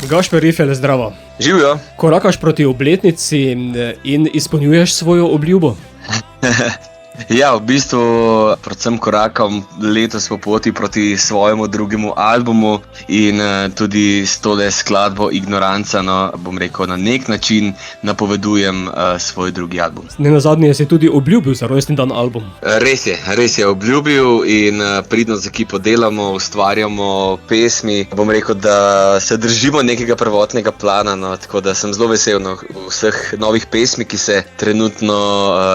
Gašper Rifelj, zdravo. Živijo. Korakaš proti obletnici in izpolnjuješ svojo obljubo? Ja, v bistvu predvsem korakam letos po poti proti svojemu drugemu albumu in tudi s tole skladbo Ignoranca, bom rekel, na nek način napovedujem svoj drugi album. Nenazadnje si tudi obljubil za rojstni dan album. Res je obljubil in pridno z ekipo delamo, ustvarjamo pesmi. Bom rekel, da se držimo nekega prvotnega plana, tako da sem zelo vesel vseh novih pesmi, ki se trenutno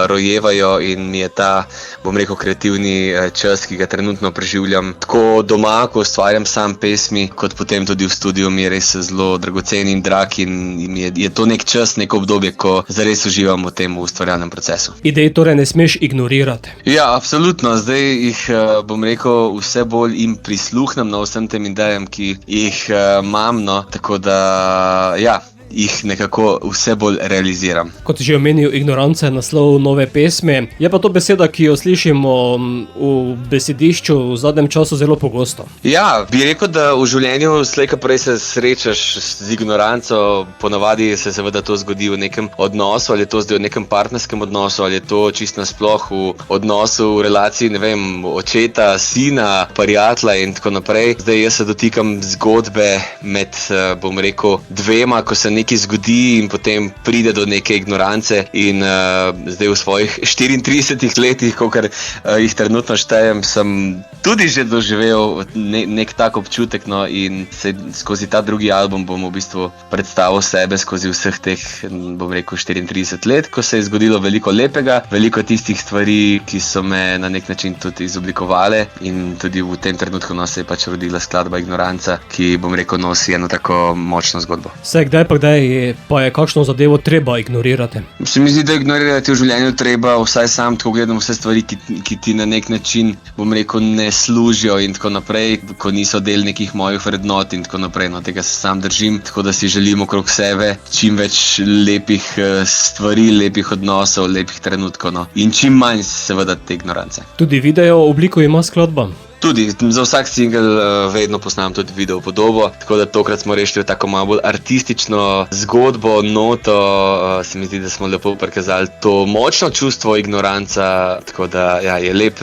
rojevajo in mi je ta, bom rekel, kreativni čas, ki ga trenutno preživljam. Tako doma, ko ustvarjam sam pesmi, kot potem tudi v studiu, mi je res zelo dragocen in drag in je to nek čas, neko obdobje, ko zares uživam v tem ustvarjalnem procesu. Idej torej ne smeš ignorirati. Ja, absolutno. Zdaj jih, bom rekel, vse bolj jim prisluhnem na vsem tem idejam, ki jih imam, tako da, ja, jih nekako vse bolj realiziram. Kot že omenil, Ignorance je naslov nove pesme. Je pa to beseda, ki jo slišimo v besedišču v zadnjem času zelo pogosto. Ja, bi rekel, da v življenju slej ko prej se srečaš z ignoranco. Ponavadi se seveda to zgodi v nekem odnosu, ali je to zdaj v nekem partnerskem odnosu, ali je to čisto nasploh v odnosu, v relaciji, ne vem, očeta, sina, prijatelja in tako naprej. Zdaj jaz se dotikam zgodbe med, bom rekel, dvema, ko se nekaj zgodi in potem pride do neke ignorance in zdaj v svojih 34 letih, kolikor jih trenutno štejem, sem tudi že doživel nek tak občutek, in skozi ta drugi album bom v bistvu predstavil sebe skozi vseh teh, bom rekel, 34 let, ko se je zgodilo veliko lepega, veliko tistih stvari, ki so me na nek način tudi izoblikovale in tudi v tem trenutku se je pač rodila skladba Ignoranca, ki, bom rekel, nosi eno tako močno zgodbo. Kdaj pa je kakšno zadevo treba ignorirati? Se mi zdi, da ignorirati v življenju treba, vsaj sam tako gledam vse stvari, ki ti na nek način, bom rekel, ne služijo in tako naprej, ko niso del nekih mojih vrednot in tako naprej. Tega se sam držim, tako da si želim okrog sebe čim več lepih stvari, lepih odnosov, lepih trenutkov in čim manj seveda te ignorance. Tudi video obliko ima skladba? Tudi, za vsak singel vedno posnamem tudi video podobo, tako da tokrat smo rešili tako malo bolj artistično zgodbo, noto, se mi zdi, da smo lepo prikazali to močno čustvo Ignoranca, tako da ja, je lep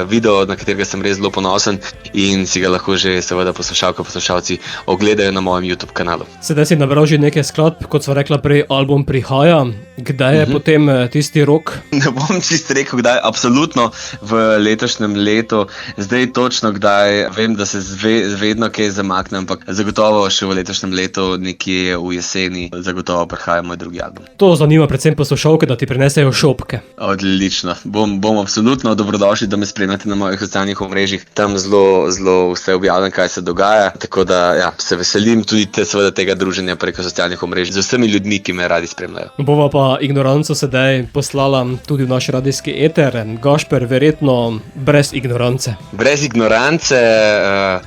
video, na katerega sem res zelo ponosen in si ga lahko že seveda poslušalci ogledajo na mojem YouTube kanalu. Sedaj si nabral že nekaj skladb, kot sva rekla prej, album prihaja. Kdaj je potem tisti rok? Ne bom čisto rekel, kdaj, absolutno v letošnjem letu, zdaj točno kdaj, vem, da se vedno kaj zamakne, ampak zagotovo še v letošnjem letu, nekje v jeseni, zagotovo prihaja moj drugi album. To zanima predvsem poslušalke, da ti prinesejo šopke. Odlično, bom absolutno dobrodošli, da me spremljate na mojih socialnih omrežjih, tam zelo vse objavljam, kaj se dogaja, tako da ja, se veselim tudi seveda tega druženja preko socialnih omrežij z vsemi ljudmi, ki me radi spremljajo. Bova pa Ignoranco sedaj poslala tudi v naš radijski eter. Gašper, verjetno brez ignorance. Brez ignorance,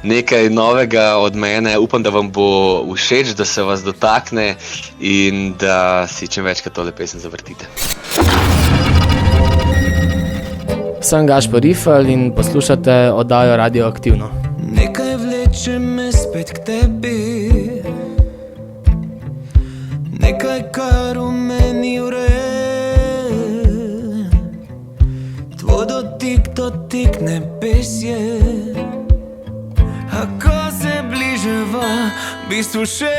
nekaj novega od mene, upam, da vam bo všeč, da se vas dotakne in da si čim večkrat tole pesem zavrtite. Sem Gašper Rifelj in poslušate oddajo Radioaktivno. Nekaj vleče me spet k tebi, nekaj, kar v meni vre, tvoj dotik nebesje. A ko se bližava, v bistvu še